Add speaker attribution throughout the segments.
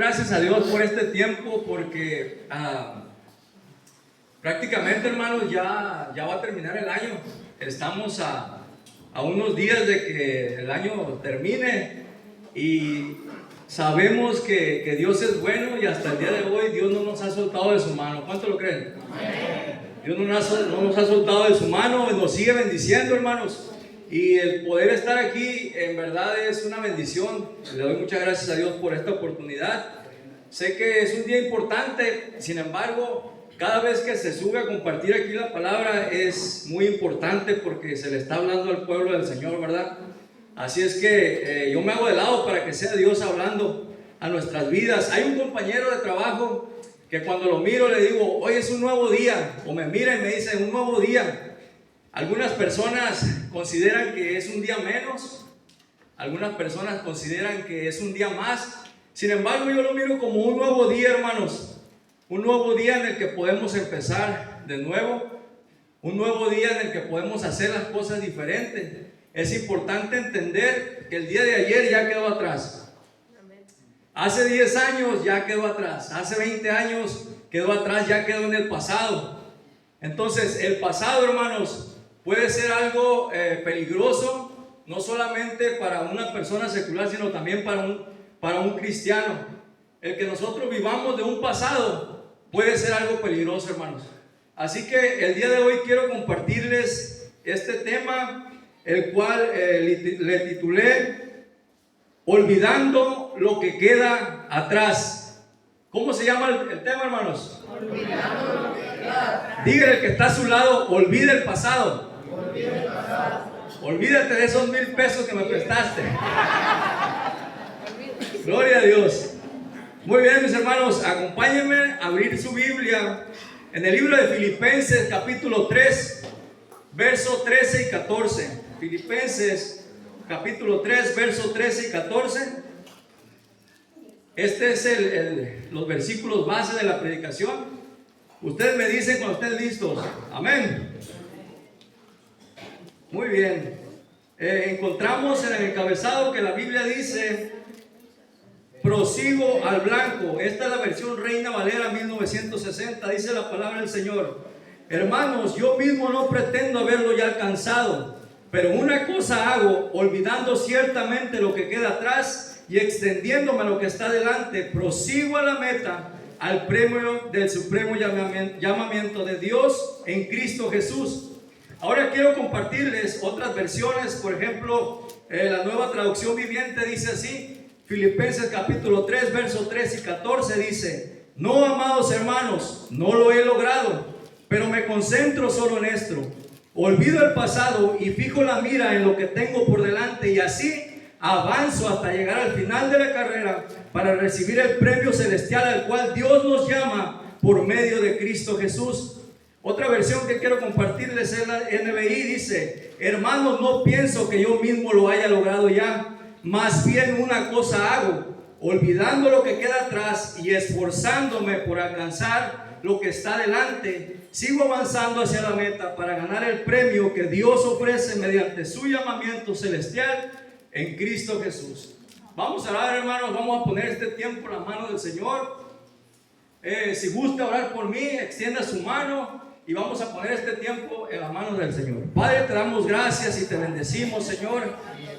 Speaker 1: gracias a Dios por este tiempo porque prácticamente, hermanos, ya va a terminar el año. Estamos a unos días de que el año termine y sabemos que Dios es bueno y hasta el día de hoy Dios no nos ha soltado de su mano. ¿Cuánto lo creen? Dios no nos ha soltado de su mano, nos sigue bendiciendo, hermanos. Y el poder estar aquí en verdad es una bendición. Le doy muchas gracias a Dios por esta oportunidad. Sé que es un día importante, sin embargo, cada vez que se sube a compartir aquí la palabra es muy importante porque se le está hablando al pueblo del Señor, ¿verdad? Así es que yo me hago de lado para que sea Dios hablando a nuestras vidas. Hay un compañero de trabajo que cuando lo miro le digo, hoy es un nuevo día, o me mira y me dice, un nuevo día. Algunas personas consideran que es un día menos, algunas personas consideran que es un día más. Sin embargo, yo lo miro como un nuevo día, hermanos. Un nuevo día en el que podemos empezar de nuevo. Un nuevo día en el que podemos hacer las cosas diferentes. Es importante entender que el día de ayer ya quedó atrás. Hace 10 años ya quedó atrás. Hace 20 años quedó atrás, ya quedó en el pasado. Entonces, el pasado, hermanos, puede ser algo peligroso, no solamente para una persona secular, sino también para un cristiano. El que nosotros vivamos de un pasado puede ser algo peligroso, hermanos. Así que el día de hoy quiero compartirles este tema, el cual le titulé Olvidando lo que queda atrás. ¿Cómo se llama el tema, hermanos? Olvidando lo que queda atrás. Dígale al que está a su lado, olvida el pasado. Olvídate de esos 1,000 pesos que me prestaste. Gloria a Dios. Muy bien, mis hermanos, acompáñenme a abrir su Biblia en el libro de Filipenses, capítulo 3, versos 13 y 14. Filipenses, capítulo 3, versos 13 y 14. Este es los versículos base de la predicación. Ustedes me dicen cuando estén listos. Amén. Muy bien. Encontramos en el encabezado que la Biblia dice: prosigo al blanco. Esta es la versión Reina Valera 1960. Dice la palabra del Señor: hermanos, yo mismo no pretendo haberlo ya alcanzado, pero una cosa hago, olvidando ciertamente lo que queda atrás y extendiéndome a lo que está delante, prosigo a la meta, al premio del supremo llamamiento de Dios en Cristo Jesús. Ahora quiero compartirles otras versiones. Por ejemplo, la Nueva Traducción Viviente dice así, Filipenses capítulo 3, versos 13 y 14 dice: no, amados hermanos, no lo he logrado, pero me concentro solo en esto. Olvido el pasado y fijo la mira en lo que tengo por delante, y así avanzo hasta llegar al final de la carrera para recibir el premio celestial al cual Dios nos llama por medio de Cristo Jesús. Otra versión que quiero compartirles es la NBI. Dice: hermanos, no pienso que yo mismo lo haya logrado ya, más bien una cosa hago, olvidando lo que queda atrás y esforzándome por alcanzar lo que está delante, sigo avanzando hacia la meta para ganar el premio que Dios ofrece mediante su llamamiento celestial en Cristo Jesús. Vamos a orar, hermanos. Vamos a poner este tiempo en las manos del Señor. Si gusta orar por mí, extienda su mano y vamos a poner este tiempo en las manos del Señor. Padre, te damos gracias y te bendecimos, Señor.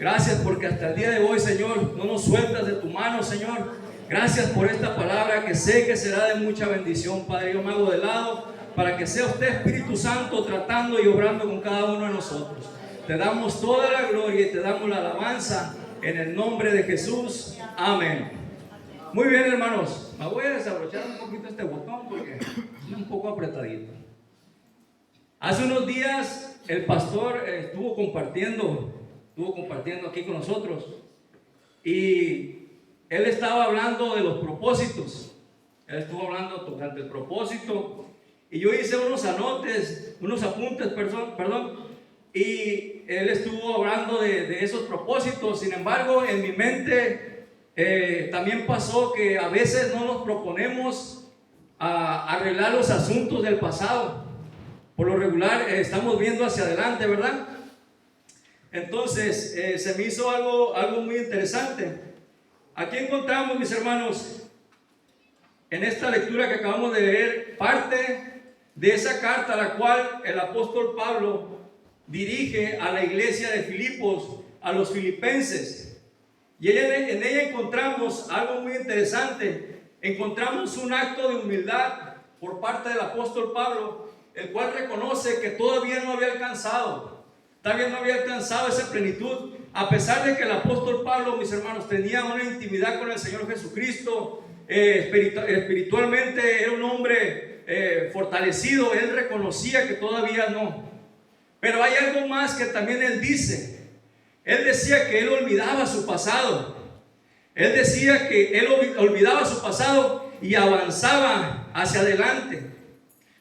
Speaker 1: Gracias porque hasta el día de hoy, Señor, no nos sueltas de tu mano, Señor. Gracias por esta palabra que sé que será de mucha bendición, Padre. Yo me hago de lado para que sea usted, Espíritu Santo, tratando y obrando con cada uno de nosotros. Te damos toda la gloria y te damos la alabanza en el nombre de Jesús. Amén. Muy bien, hermanos. Me voy a desabrochar un poquito este botón porque es un poco apretadito. Hace unos días el pastor estuvo compartiendo aquí con nosotros y él estaba hablando de los propósitos. Él estuvo hablando durante el propósito y yo hice unos apuntes, y él estuvo hablando de esos propósitos. Sin embargo, en mi mente también pasó que a veces no nos proponemos arreglar los asuntos del pasado. Por lo regular estamos viendo hacia adelante, ¿verdad? Entonces se me hizo algo muy interesante. Aquí encontramos, mis hermanos, en esta lectura que acabamos de leer parte de esa carta a la cual el apóstol Pablo dirige a la iglesia de Filipos, a los filipenses. Y en ella encontramos algo muy interesante. Encontramos un acto de humildad por parte del apóstol Pablo, el cual reconoce que todavía no había alcanzado esa plenitud, a pesar de que el apóstol Pablo, mis hermanos, tenía una intimidad con el Señor Jesucristo, espiritualmente era un hombre fortalecido. Él reconocía que todavía no. Pero hay algo más que también él dice. Él decía que él olvidaba su pasado. Él decía que él olvidaba su pasado y avanzaba hacia adelante.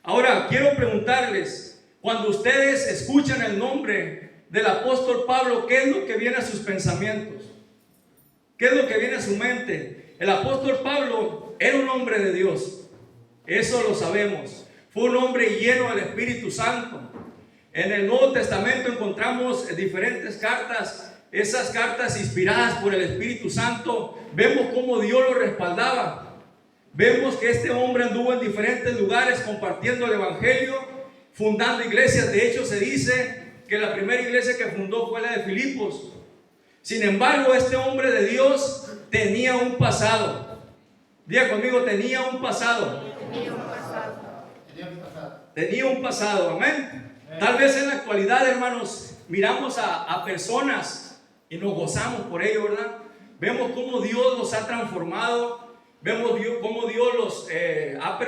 Speaker 1: Ahora, quiero preguntarles, cuando ustedes escuchan el nombre del apóstol Pablo, ¿qué es lo que viene a sus pensamientos? ¿Qué es lo que viene a su mente? El apóstol Pablo era un hombre de Dios. Eso lo sabemos. Fue un hombre lleno del Espíritu Santo. En el Nuevo Testamento encontramos diferentes cartas. Esas cartas inspiradas por el Espíritu Santo, vemos cómo Dios lo respaldaba. Vemos que este hombre anduvo en diferentes lugares compartiendo el Evangelio, fundando iglesias. De hecho, se dice que la primera iglesia que fundó fue la de Filipos. Sin embargo, este hombre de Dios tenía un pasado. Diga conmigo, tenía un pasado. Tenía un pasado, amén. Tal vez en la actualidad, hermanos, miramos a personas y nos gozamos por ello, ¿verdad? Vemos cómo Dios los ha transformado. Vemos cómo Dios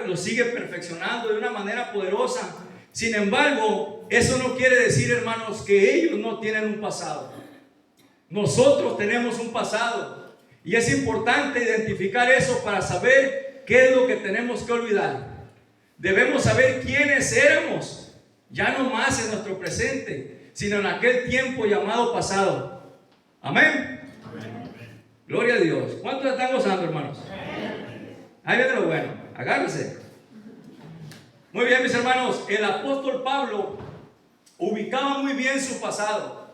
Speaker 1: los sigue perfeccionando de una manera poderosa. Sin embargo, eso no quiere decir, hermanos, que ellos no tienen un pasado. Nosotros tenemos un pasado. Y es importante identificar eso para saber qué es lo que tenemos que olvidar. Debemos saber quiénes éramos, ya no más en nuestro presente, sino en aquel tiempo llamado pasado. Amén. Gloria a Dios. ¿Cuántos están gozando, hermanos? Ahí viene lo bueno. Agárrense. Muy bien, mis hermanos. El apóstol Pablo ubicaba muy bien su pasado.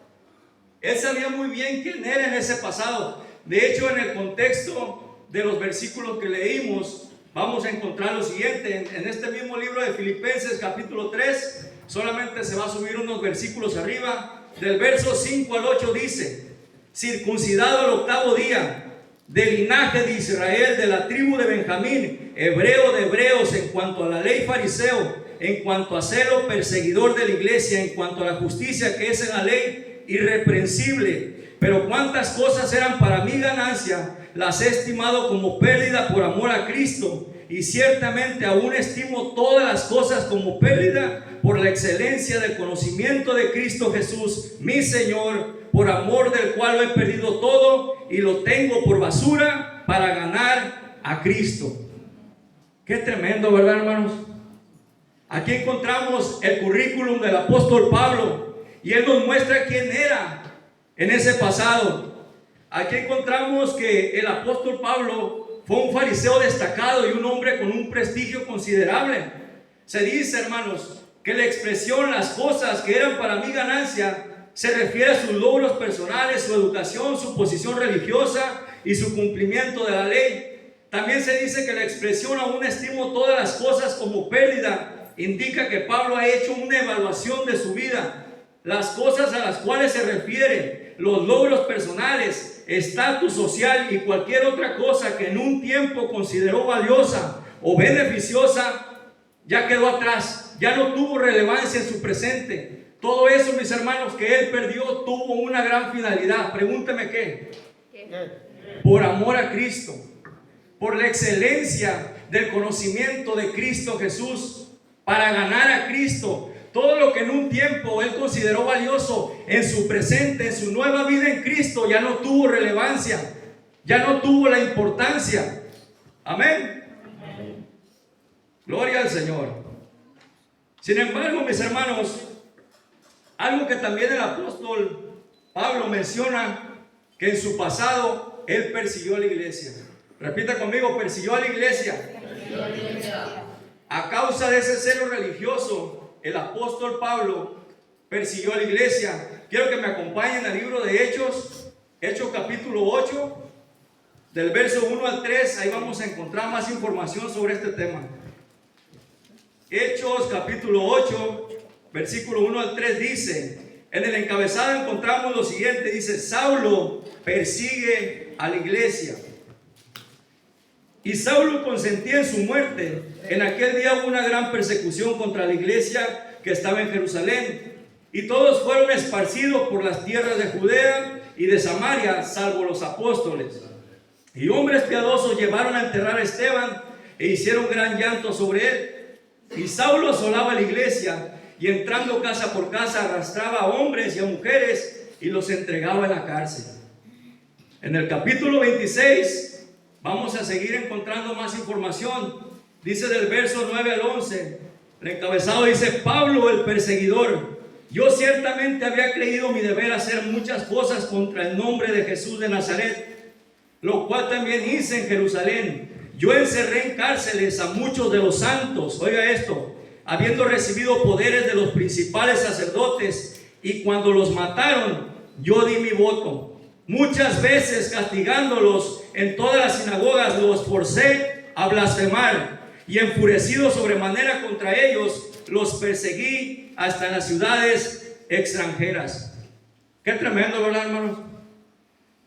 Speaker 1: Él sabía muy bien quién era en ese pasado. De hecho, en el contexto de los versículos que leímos, vamos a encontrar lo siguiente. En este mismo libro de Filipenses, capítulo 3, solamente se va a subir unos versículos arriba. Del verso 5 al 8 dice: circuncidado al octavo día, del linaje de Israel, de la tribu de Benjamín, hebreo de hebreos, en cuanto a la ley fariseo, en cuanto a celo perseguidor de la iglesia, en cuanto a la justicia que es en la ley, irreprensible. Pero cuántas cosas eran para mi ganancia, las he estimado como pérdida por amor a Cristo, y ciertamente aún estimo todas las cosas como pérdida por la excelencia del conocimiento de Cristo Jesús, mi Señor, por amor del cual lo he perdido todo y lo tengo por basura para ganar a Cristo. Qué tremendo, ¿verdad, hermanos? Aquí encontramos el currículum del apóstol Pablo y él nos muestra quién era en ese pasado. Aquí encontramos que el apóstol Pablo fue un fariseo destacado y un hombre con un prestigio considerable. Se dice, hermanos, que la expresión las cosas que eran para mi ganancia se refiere a sus logros personales, su educación, su posición religiosa y su cumplimiento de la ley. También se dice que la expresión aún estimo todas las cosas como pérdida indica que Pablo ha hecho una evaluación de su vida. Las cosas a las cuales se refiere, los logros personales, estatus social y cualquier otra cosa que en un tiempo consideró valiosa o beneficiosa, ya quedó atrás, ya no tuvo relevancia en su presente. Todo eso, mis hermanos, que él perdió tuvo una gran finalidad. Pregúnteme qué. Por amor a Cristo, por la excelencia del conocimiento de Cristo Jesús, para ganar a Cristo. Todo lo que en un tiempo él consideró valioso, en su presente, en su nueva vida en Cristo, ya no tuvo relevancia, ya no tuvo la importancia. Amén. Gloria al Señor. Sin embargo, mis hermanos, algo que también el apóstol Pablo menciona, que en su pasado él persiguió a la iglesia. Repita conmigo: persiguió a la iglesia. A causa de ese celo religioso, el apóstol Pablo persiguió a la iglesia. Quiero que me acompañen al libro de Hechos, Hechos capítulo 8, del verso 1 al 3, ahí vamos a encontrar más información sobre este tema. Hechos capítulo 8, versículo 1 al 3 dice, en el encabezado encontramos lo siguiente, dice, Saulo persigue a la iglesia. Y Saulo consentía en su muerte. En aquel día hubo una gran persecución contra la iglesia que estaba en Jerusalén. Y todos fueron esparcidos por las tierras de Judea y de Samaria, salvo los apóstoles. Y hombres piadosos llevaron a enterrar a Esteban e hicieron gran llanto sobre él. Y Saulo asolaba la iglesia y entrando casa por casa arrastraba a hombres y a mujeres y los entregaba en la cárcel. En el capítulo 26 vamos a seguir encontrando más información. Dice del verso 9 al 11, el encabezado dice, Pablo el perseguidor, yo ciertamente había creído mi deber hacer muchas cosas contra el nombre de Jesús de Nazaret, lo cual también hice en Jerusalén. Yo encerré en cárceles a muchos de los santos, oiga esto, habiendo recibido poderes de los principales sacerdotes, y cuando los mataron, yo di mi voto. Muchas veces castigándolos en todas las sinagogas, los forcé a blasfemar, y enfurecido sobremanera contra ellos, los perseguí hasta en las ciudades extranjeras. Qué tremendo, ¿verdad, hermanos?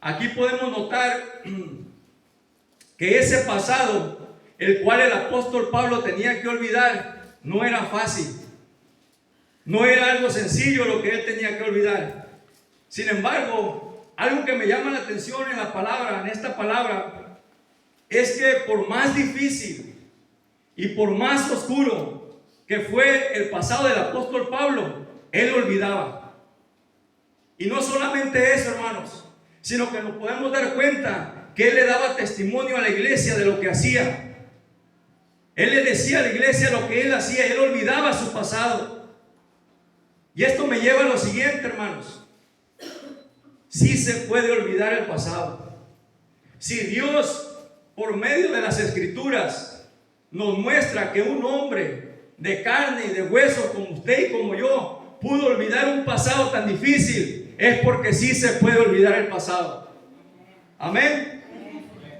Speaker 1: Aquí podemos notar que ese pasado, el cual el apóstol Pablo tenía que olvidar, no era fácil. No era algo sencillo lo que él tenía que olvidar. Sin embargo, algo que me llama la atención en la palabra, en esta palabra, es que por más difícil y por más oscuro que fue el pasado del apóstol Pablo, él olvidaba. Y no solamente eso, hermanos, sino que nos podemos dar cuenta que él le daba testimonio a la iglesia de lo que hacía. Él le decía a la iglesia lo que él hacía, él olvidaba su pasado. Y esto me lleva a lo siguiente, hermanos. Sí se puede olvidar el pasado. Si Dios, por medio de las Escrituras, nos muestra que un hombre de carne y de hueso como usted y como yo pudo olvidar un pasado tan difícil, es porque sí se puede olvidar el pasado. Amén.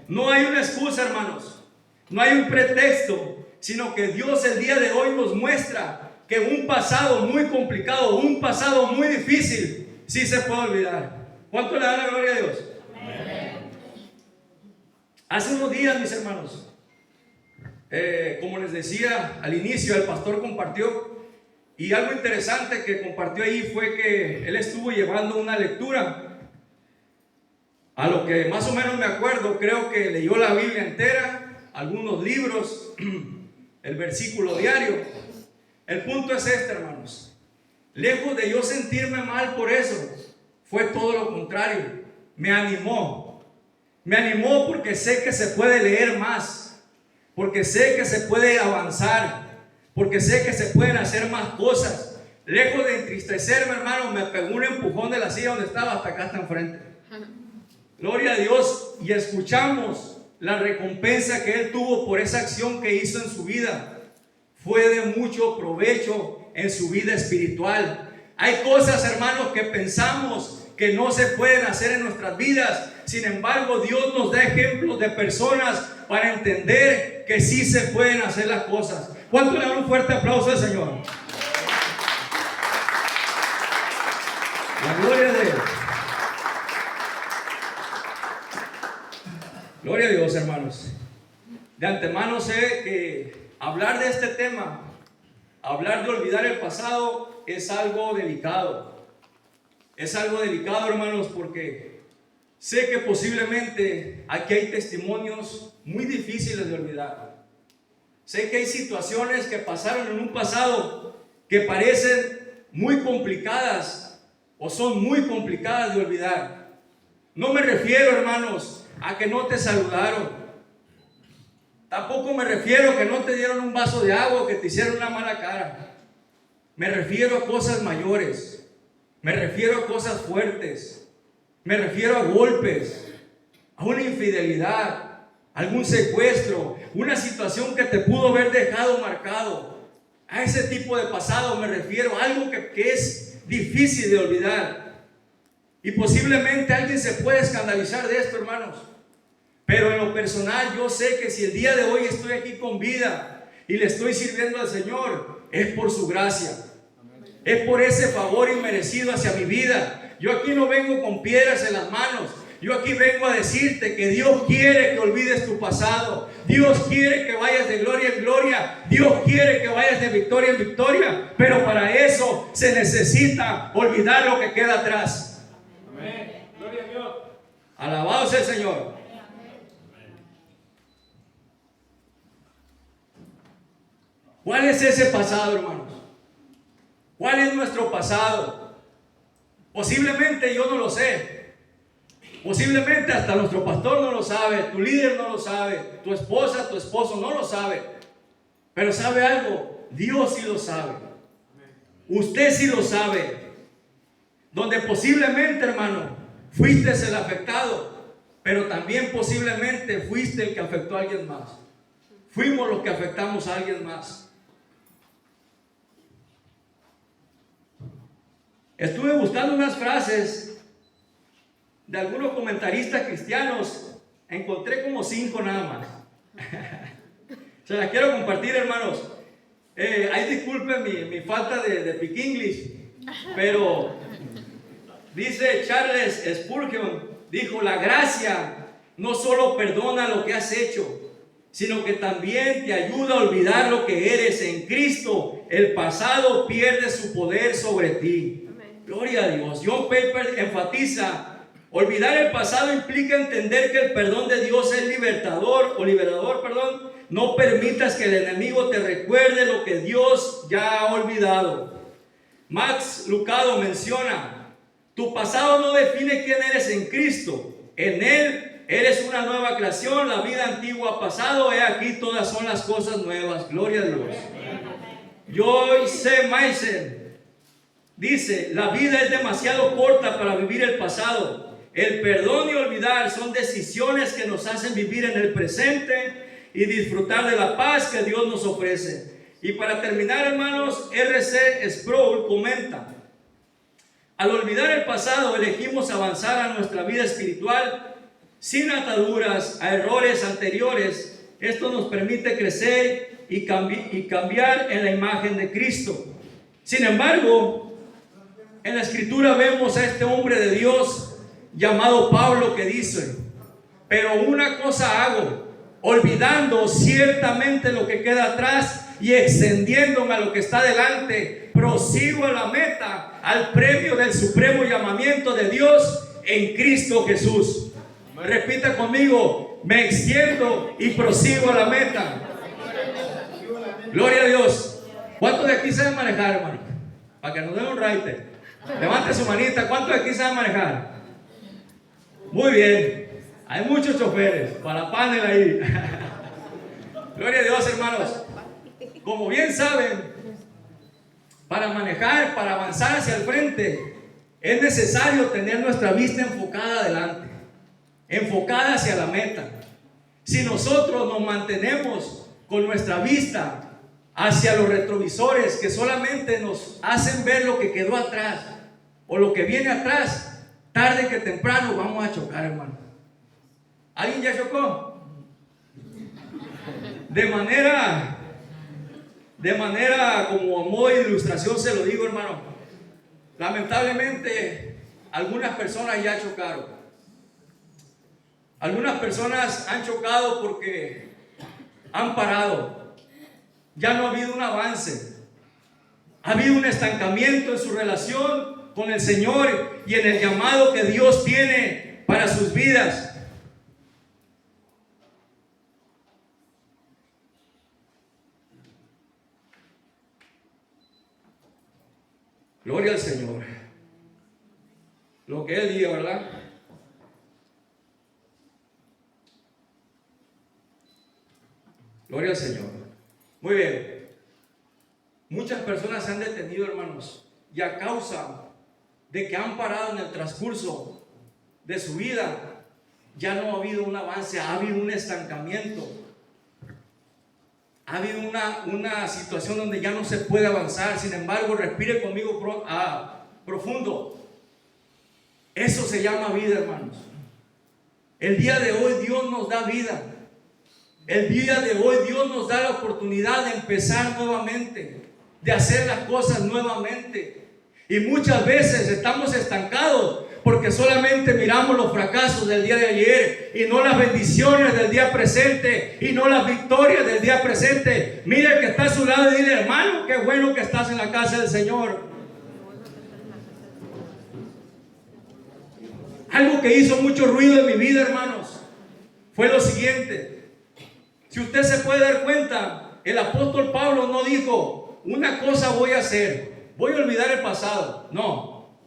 Speaker 1: No hay una excusa, hermanos. No hay un pretexto, sino que Dios el día de hoy nos muestra que un pasado muy complicado, un pasado muy difícil, sí se puede olvidar. ¿Cuánto le da la gloria a Dios? Amén. Hace unos días, mis hermanos, como les decía al inicio, el pastor compartió, y algo interesante que compartió ahí fue que él estuvo llevando una lectura. A lo que más o menos me acuerdo, creo que leyó la Biblia entera, algunos libros, el versículo diario. El punto es este, hermanos. Lejos de yo sentirme mal por eso, fue todo lo contrario. Me animó. Me animó porque sé que se puede leer más, porque sé que se puede avanzar, porque sé que se pueden hacer más cosas. Lejos de entristecerme, hermano, me pegó un empujón de la silla donde estaba hasta acá, hasta enfrente. Gloria a Dios, y escuchamos la recompensa que él tuvo por esa acción que hizo en su vida. Fue de mucho provecho en su vida espiritual. Hay cosas, hermanos, que pensamos que no se pueden hacer en nuestras vidas. Sin embargo, Dios nos da ejemplos de personas para entender que sí se pueden hacer las cosas. ¿Cuánto le dan un fuerte aplauso al Señor? La gloria de Dios. Gloria a Dios, hermanos. De antemano sé que hablar de este tema, hablar de olvidar el pasado, es algo delicado. Es algo delicado, hermanos, porque sé que posiblemente aquí hay testimonios muy difíciles de olvidar. Sé que hay situaciones que pasaron en un pasado que parecen muy complicadas o son muy complicadas de olvidar. No me refiero, hermanos, a que no te saludaron. Tampoco me refiero a que no te dieron un vaso de agua o que te hicieron una mala cara. Me refiero a cosas mayores. Me refiero a cosas fuertes. Me refiero a golpes, a una infidelidad, algún secuestro, una situación que te pudo haber dejado marcado. A ese tipo de pasado me refiero, algo que es difícil de olvidar. Y posiblemente alguien se puede escandalizar de esto, hermanos. Pero en lo personal yo sé que si el día de hoy estoy aquí con vida y le estoy sirviendo al Señor, es por su gracia. Es por ese favor inmerecido hacia mi vida. Yo aquí no vengo con piedras en las manos. Yo aquí vengo a decirte que Dios quiere que olvides tu pasado. Dios quiere que vayas de gloria en gloria. Dios quiere que vayas de victoria en victoria. Pero para eso se necesita olvidar lo que queda atrás.
Speaker 2: Amén. Gloria a Dios.
Speaker 1: Alabado sea el Señor. ¿Cuál es ese pasado, hermanos? ¿Cuál es nuestro pasado? Posiblemente yo no lo sé. Posiblemente hasta nuestro pastor no lo sabe, tu líder no lo sabe, tu esposa, tu esposo no lo sabe. Pero ¿sabe algo? Dios sí lo sabe. Usted sí lo sabe. Donde posiblemente, hermano, fuiste el afectado, pero también posiblemente fuiste el que afectó a alguien más. Fuimos los que afectamos a alguien más. Estuve buscando unas frases de algunos comentaristas cristianos. Encontré como 5 nada más. Se las quiero compartir, hermanos. Ahí disculpen mi falta de Pick English, pero dice Charles Spurgeon, dijo: la gracia no solo perdona lo que has hecho, sino que también te ayuda a olvidar lo que eres. En Cristo el pasado pierde su poder sobre ti. Gloria a Dios. John Piper enfatiza: olvidar el pasado implica entender que el perdón de Dios es liberador. No permitas que el enemigo te recuerde lo que Dios ya ha olvidado. Max Lucado menciona: tu pasado no define quién eres en Cristo. En Él eres una nueva creación. La vida antigua ha pasado, he aquí todas son las cosas nuevas. Gloria a Dios. Joyce Meyer dice: la vida es demasiado corta para vivir el pasado. El perdón y olvidar son decisiones que nos hacen vivir en el presente y disfrutar de la paz que Dios nos ofrece. Y para terminar, hermanos, R.C. Sproul comenta: al olvidar el pasado elegimos avanzar a nuestra vida espiritual sin ataduras a errores anteriores. Esto nos permite crecer y cambiar en la imagen de Cristo. Sin embargo, en la escritura vemos a este hombre de Dios llamado Pablo que dice: pero una cosa hago, olvidando ciertamente lo que queda atrás y extendiéndome a lo que está delante, prosigo a la meta, al premio del supremo llamamiento de Dios en Cristo Jesús. Repita conmigo: me extiendo y prosigo a la meta. Gloria a Dios. ¿Cuántos de aquí saben manejar, hermano? Para que nos den un raite. Levante su manita. ¿Cuántos de aquí saben manejar? Muy bien. Hay muchos choferes. Para panel ahí. Gloria a Dios, hermanos. Como bien saben, para manejar, para avanzar hacia el frente, es necesario tener nuestra vista enfocada adelante, enfocada hacia la meta. Si nosotros nos mantenemos con nuestra vista hacia los retrovisores que solamente nos hacen ver lo que quedó atrás o lo que viene atrás, tarde que temprano vamos a chocar, hermano. ¿Alguien ya chocó? De manera como a modo de ilustración se lo digo, hermano. Lamentablemente algunas personas ya chocaron. Algunas personas han chocado porque han parado. Ya no ha habido un avance. Ha habido un estancamiento en su relación con el Señor y en el llamado que Dios tiene para sus vidas. Gloria al Señor. Lo que Él diga, ¿verdad? Gloria al Señor. Muy bien. Muchas personas se han detenido, hermanos, y a causa de que han parado en el transcurso de su vida, ya no ha habido un avance, ha habido un estancamiento. Ha habido una situación donde ya no se puede avanzar. Sin embargo, respire conmigo profundo. Eso se llama vida, hermanos. El día de hoy Dios nos da vida. El día de hoy Dios nos da la oportunidad de empezar nuevamente, de hacer las cosas nuevamente. Y muchas veces estamos estancados porque solamente miramos los fracasos del día de ayer y no las bendiciones del día presente y no las victorias del día presente. Mira el que está a su lado y dile: hermano, qué bueno que estás en la casa del Señor. Algo que hizo mucho ruido en mi vida, hermanos, fue lo siguiente. Si usted se puede dar cuenta, el apóstol Pablo no dijo: una cosa voy a hacer, voy a olvidar el pasado. No.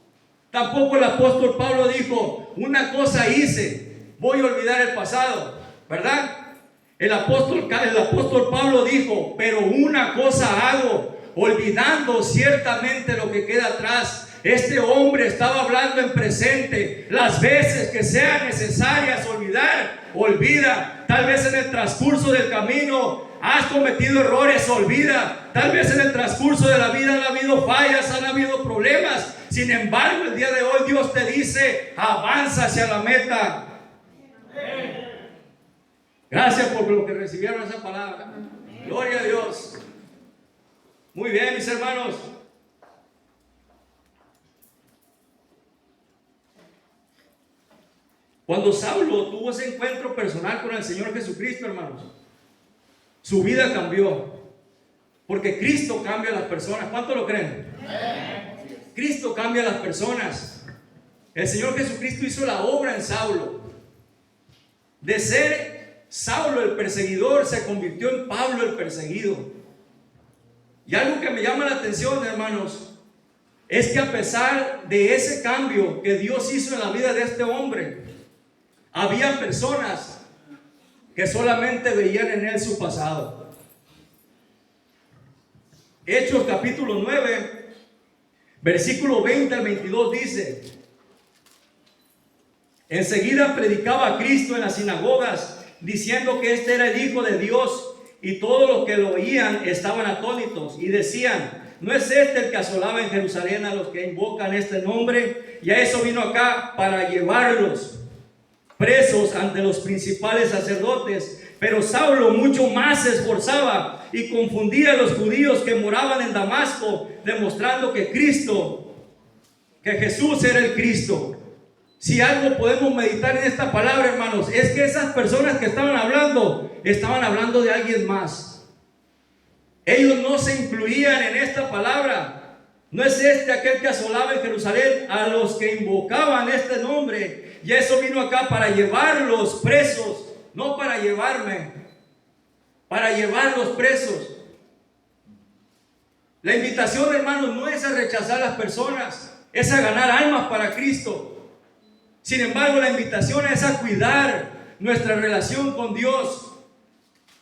Speaker 1: Tampoco el apóstol Pablo dijo: una cosa hice, voy a olvidar el pasado, ¿verdad? El apóstol Pablo dijo: pero una cosa hago, olvidando ciertamente lo que queda atrás. Este hombre estaba hablando en presente. Las veces que sean necesarias olvidar, olvida. Tal vez en el transcurso del camino has cometido errores, olvida. Tal vez en el transcurso de la vida han habido fallas, han habido problemas. Sin embargo, el día de hoy Dios te dice: avanza hacia la meta. Gracias por lo que recibieron esa palabra. Gloria a Dios. Muy bien, mis hermanos. Cuando Saulo tuvo ese encuentro personal con el Señor Jesucristo, hermanos, su vida cambió. Porque Cristo cambia a las personas. ¿Cuánto lo creen? Cristo cambia a las personas. El Señor Jesucristo hizo la obra en Saulo. De ser Saulo el perseguidor, se convirtió en Pablo el perseguido. Y algo que me llama la atención, hermanos, es que a pesar de ese cambio que Dios hizo en la vida de este hombre, había personas que solamente veían en él su pasado. Hechos capítulo 9, versículo 20 al 22 dice: enseguida predicaba a Cristo en las sinagogas, diciendo que este era el Hijo de Dios, y todos los que lo oían estaban atónitos y decían: ¿no es este el que asolaba en Jerusalén a los que invocan este nombre? Y a eso vino acá, para llevarlos presos ante los principales sacerdotes. Pero Saulo mucho más se esforzaba y confundía a los judíos que moraban en Damasco, demostrando que Jesús era el Cristo. Si algo podemos meditar en esta palabra, hermanos, es que esas personas que estaban hablando de alguien más. Ellos no se incluían en esta palabra. No es este aquel que asolaba en Jerusalén a los que invocaban este nombre. Y eso vino acá para llevarlos presos, no para llevarme, para llevarlos presos. La invitación, hermanos, no es a rechazar a las personas, es a ganar almas para Cristo. Sin embargo, la invitación es a cuidar nuestra relación con Dios,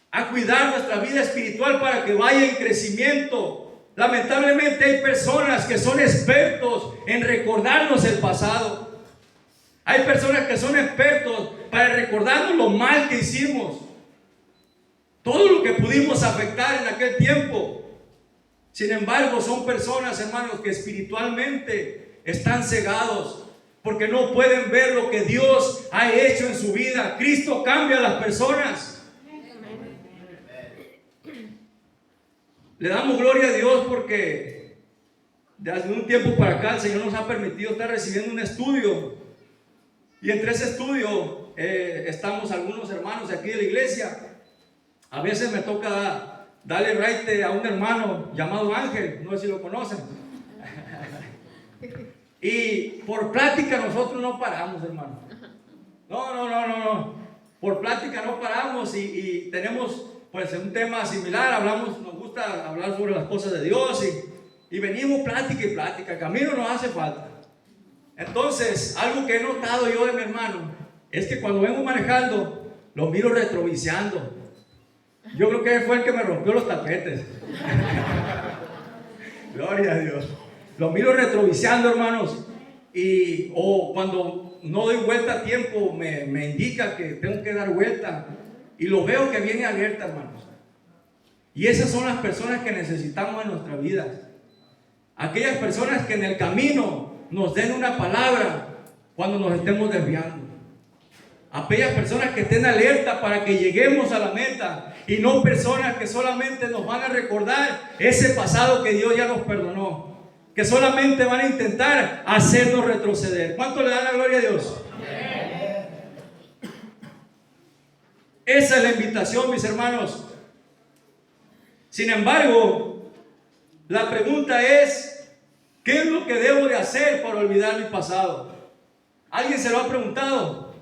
Speaker 1: a cuidar nuestra vida espiritual para que vaya en crecimiento. Lamentablemente hay personas que son expertos en recordarnos el pasado. Hay personas que son expertos para recordarnos lo mal que hicimos, todo lo que pudimos afectar en aquel tiempo. Sin embargo, son personas, hermanos, que espiritualmente están cegados porque no pueden ver lo que Dios ha hecho en su vida. Cristo cambia a las personas. Le damos gloria a Dios porque desde un tiempo para acá el Señor nos ha permitido estar recibiendo un estudio. Y entre ese estudio estamos algunos hermanos de aquí de la iglesia. A veces me toca darle raite a un hermano llamado Ángel, no sé si lo conocen. Y por plática nosotros no paramos, hermano. No. Por plática no paramos y tenemos pues un tema similar. Nos gusta hablar sobre las cosas de Dios y venimos plática y plática. Camino nos hace falta. Entonces, algo que he notado yo de mi hermano es que cuando vengo manejando, lo miro retrovisando. Yo creo que él fue el que me rompió los tapetes. Gloria a Dios. Lo miro retrovisando, hermanos. O cuando no doy vuelta a tiempo, me indica que tengo que dar vuelta. Y lo veo que viene alerta, hermanos. Y esas son las personas que necesitamos en nuestra vida. Aquellas personas que en el camino nos den una palabra cuando nos estemos desviando. aquellas personas que estén alerta para que lleguemos a la meta y no personas que solamente nos van a recordar ese pasado que Dios ya nos perdonó, que solamente van a intentar hacernos retroceder. ¿Cuánto le dan la gloria a Dios? Esa es la invitación, mis hermanos. Sin embargo, la pregunta es, ¿qué es lo que debo de hacer para olvidar mi pasado? ¿Alguien se lo ha preguntado?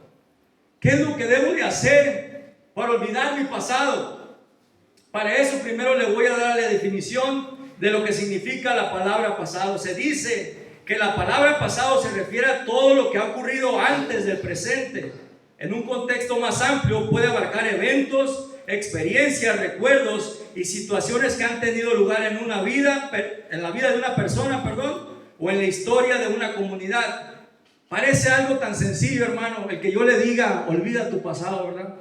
Speaker 1: ¿Qué es lo que debo de hacer para olvidar mi pasado? Para eso primero le voy a dar la definición de lo que significa la palabra pasado. Se dice que la palabra pasado se refiere a todo lo que ha ocurrido antes del presente. En un contexto más amplio puede abarcar eventos, experiencias, recuerdos y situaciones que han tenido lugar en la vida de una persona, o en la historia de una comunidad. Parece algo tan sencillo, hermano, el que yo le diga, olvida tu pasado, ¿verdad?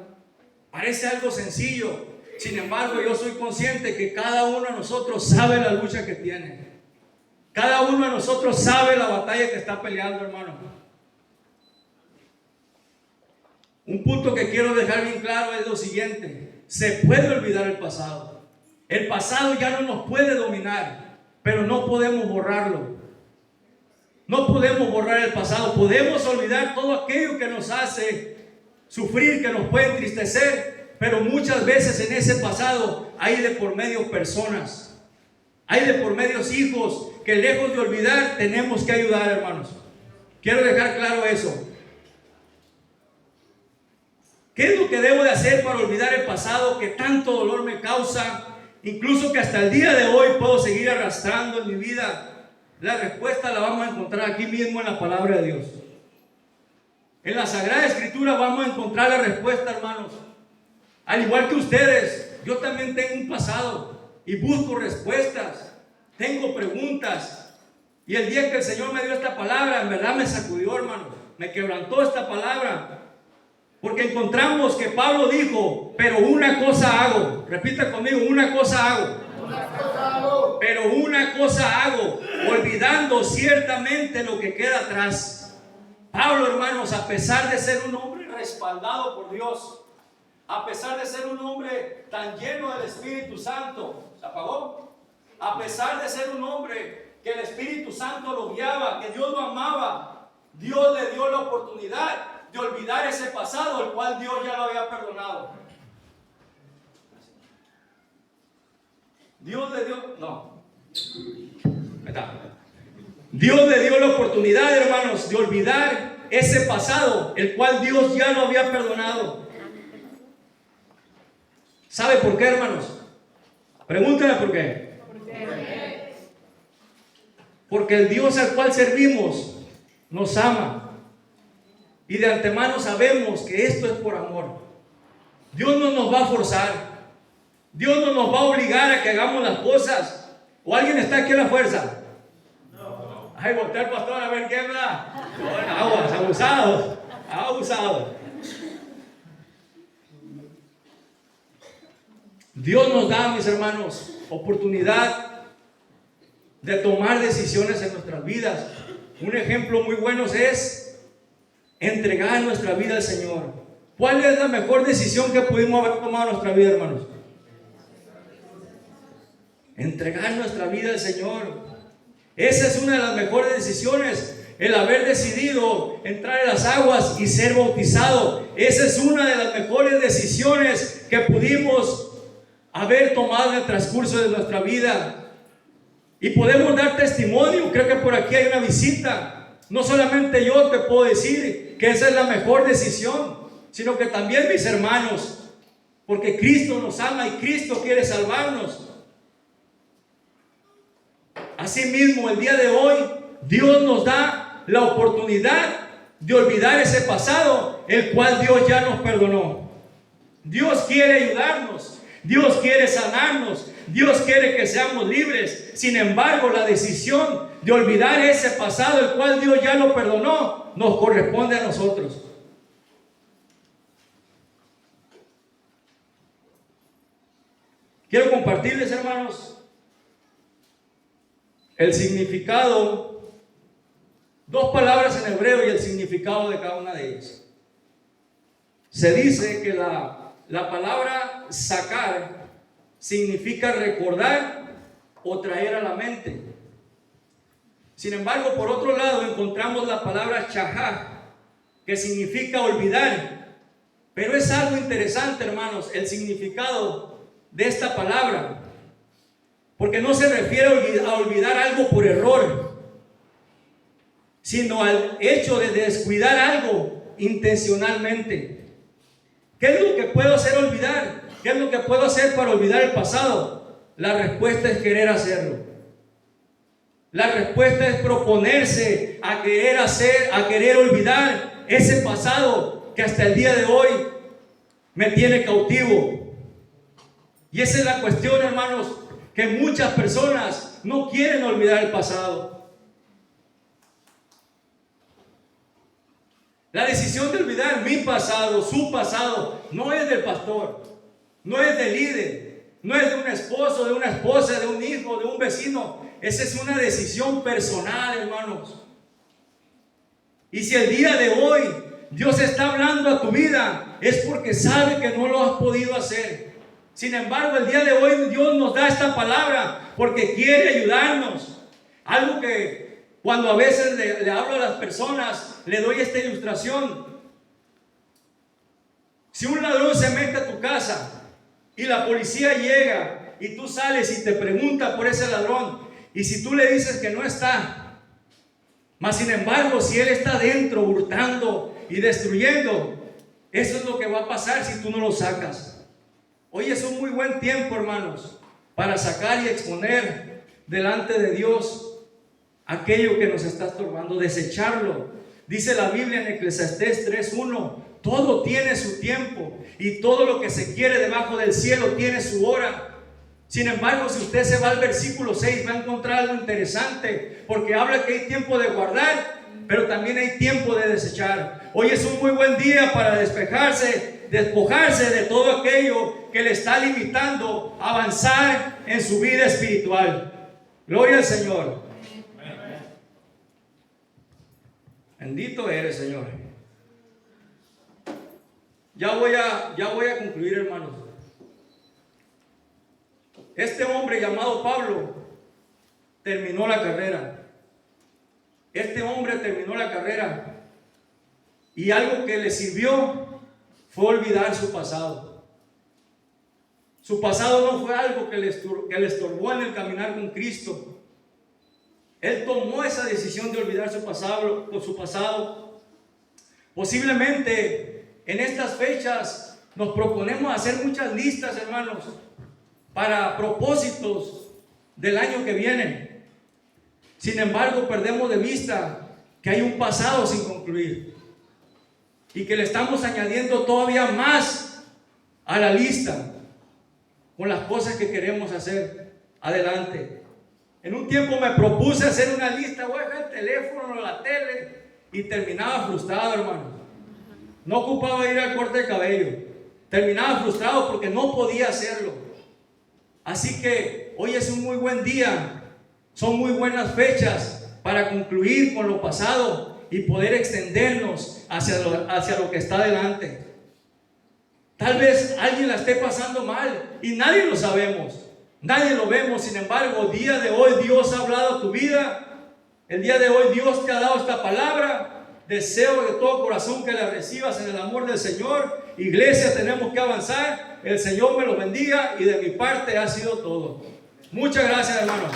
Speaker 1: Parece algo sencillo. Sin embargo, yo soy consciente que cada uno de nosotros sabe la lucha que tiene. Cada uno de nosotros sabe la batalla que está peleando, hermano. Un punto que quiero dejar bien claro es lo siguiente: se puede olvidar el pasado. El pasado ya no nos puede dominar, pero no podemos borrarlo. No podemos borrar el pasado. Podemos olvidar todo aquello que nos hace sufrir, que nos puede entristecer, pero muchas veces en ese pasado hay de por medio personas, hay de por medio hijos que lejos de olvidar tenemos que ayudar, hermanos. Quiero dejar claro eso. ¿Qué es lo que debo de hacer para olvidar el pasado que tanto dolor me causa? Incluso que hasta el día de hoy puedo seguir arrastrando en mi vida. La respuesta la vamos a encontrar aquí mismo en la palabra de Dios. En la Sagrada Escritura vamos a encontrar la respuesta, hermanos. Al igual que ustedes, yo también tengo un pasado y busco respuestas, tengo preguntas. Y el día que el Señor me dio esta palabra, en verdad me sacudió, hermanos, me quebrantó esta palabra. Porque encontramos que Pablo dijo, pero una cosa hago. Repita conmigo, una cosa hago. Pero una cosa hago, olvidando ciertamente lo que queda atrás. Pablo, hermanos, a pesar de ser un hombre respaldado por Dios, a pesar de ser un hombre tan lleno del Espíritu Santo, ¿se apagó? A pesar de ser un hombre que el Espíritu Santo lo guiaba, que Dios lo amaba, Dios le dio la oportunidad de olvidar ese pasado, el cual Dios ya lo había perdonado. Dios le dio, Dios le dio la oportunidad, hermanos, de olvidar ese pasado, el cual Dios ya lo había perdonado. ¿Sabe por qué, hermanos? Pregúntenle por qué. Porque el Dios al cual servimos nos ama. Y de antemano sabemos que esto es por amor. Dios no nos va a forzar. Dios no nos va a obligar a que hagamos las cosas. ¿O alguien está aquí a la fuerza? No. Ay, voltea al pastor a ver qué habla. Aguas, abusados. Abusados. Dios nos da, mis hermanos, oportunidad de tomar decisiones en nuestras vidas. Un ejemplo muy bueno es entregar nuestra vida al Señor. ¿Cuál es la mejor decisión que pudimos haber tomado en nuestra vida, hermanos? Entregar nuestra vida al Señor. Esa es una de las mejores decisiones, el haber decidido entrar en las aguas y ser bautizado. Esa es una de las mejores decisiones que pudimos haber tomado en el transcurso de nuestra vida. Y podemos dar testimonio. Creo que por aquí hay una visita. No solamente yo te puedo decir que esa es la mejor decisión, sino que también mis hermanos, porque Cristo nos ama y Cristo quiere salvarnos. Asimismo, el día de hoy, Dios nos da la oportunidad de olvidar ese pasado, el cual Dios ya nos perdonó. Dios quiere ayudarnos, Dios quiere sanarnos, Dios quiere que seamos libres. Sin embargo, la decisión de olvidar ese pasado, el cual Dios ya lo perdonó, nos corresponde a nosotros. Quiero compartirles, hermanos, el significado, dos palabras en hebreo y el significado de cada una de ellas. Se dice que la palabra sacar significa recordar o traer a la mente. Sin embargo, por otro lado, encontramos la palabra shahá, que significa olvidar. Pero es algo interesante, hermanos, el significado de esta palabra, porque no se refiere a olvidar algo por error, sino al hecho de descuidar algo intencionalmente. ¿Qué es lo que puedo hacer olvidar? ¿Qué es lo que puedo hacer para olvidar el pasado? La respuesta es querer hacerlo. La respuesta es proponerse a querer hacer, a querer olvidar ese pasado que hasta el día de hoy me tiene cautivo. Y esa es la cuestión, hermanos, que muchas personas no quieren olvidar el pasado. La decisión de olvidar mi pasado, su pasado, no es del pastor, no es del líder, no es de un esposo, de una esposa, de un hijo, de un vecino. Esa es una decisión personal, hermanos. Y si el día de hoy Dios está hablando a tu vida, es porque sabe que no lo has podido hacer. Sin embargo, el día de hoy Dios nos da esta palabra porque quiere ayudarnos. Algo que cuando a veces le hablo a las personas, le doy esta ilustración. Si un ladrón se mete a tu casa y la policía llega y tú sales y te pregunta por ese ladrón, y si tú le dices que no está, mas sin embargo, si él está dentro hurtando y destruyendo, eso es lo que va a pasar si tú no lo sacas. Hoy es un muy buen tiempo, hermanos, para sacar y exponer delante de Dios aquello que nos está estorbando, desecharlo. Dice la Biblia en Eclesiastés 3:1, todo tiene su tiempo y todo lo que se quiere debajo del cielo tiene su hora. Sin embargo, si usted se va al versículo 6, va a encontrar algo interesante, porque habla que hay tiempo de guardar, pero también hay tiempo de desechar. Hoy es un muy buen día para despojarse de todo aquello que le está limitando a avanzar en su vida espiritual. Gloria al Señor. Bendito eres, Señor. Ya voy a concluir, hermanos. Este hombre llamado Pablo terminó la carrera. Este hombre terminó la carrera y algo que le sirvió fue olvidar su pasado. Su pasado no fue algo que le estorbó en el caminar con Cristo. Él tomó esa decisión de olvidar su pasado. Posiblemente en estas fechas nos proponemos hacer muchas listas, hermanos, para propósitos del año que viene. Sin embargo, perdemos de vista que hay un pasado sin concluir y que le estamos añadiendo todavía más a la lista con las cosas que queremos hacer adelante. En un tiempo me propuse hacer una lista, voy a dejar el teléfono, la tele, y terminaba frustrado, hermano. No ocupaba ir al corte de cabello, terminaba frustrado porque no podía hacerlo. Así que hoy es un muy buen día, son muy buenas fechas para concluir con lo pasado y poder extendernos hacia lo que está delante. Tal vez alguien la esté pasando mal y nadie lo sabemos, nadie lo vemos. Sin embargo, el día de hoy Dios ha hablado a tu vida, el día de hoy Dios te ha dado esta palabra. Deseo de todo corazón que la recibas en el amor del Señor. Iglesia, tenemos que avanzar. El Señor me lo bendiga y de mi parte ha sido todo. Muchas gracias, hermanos.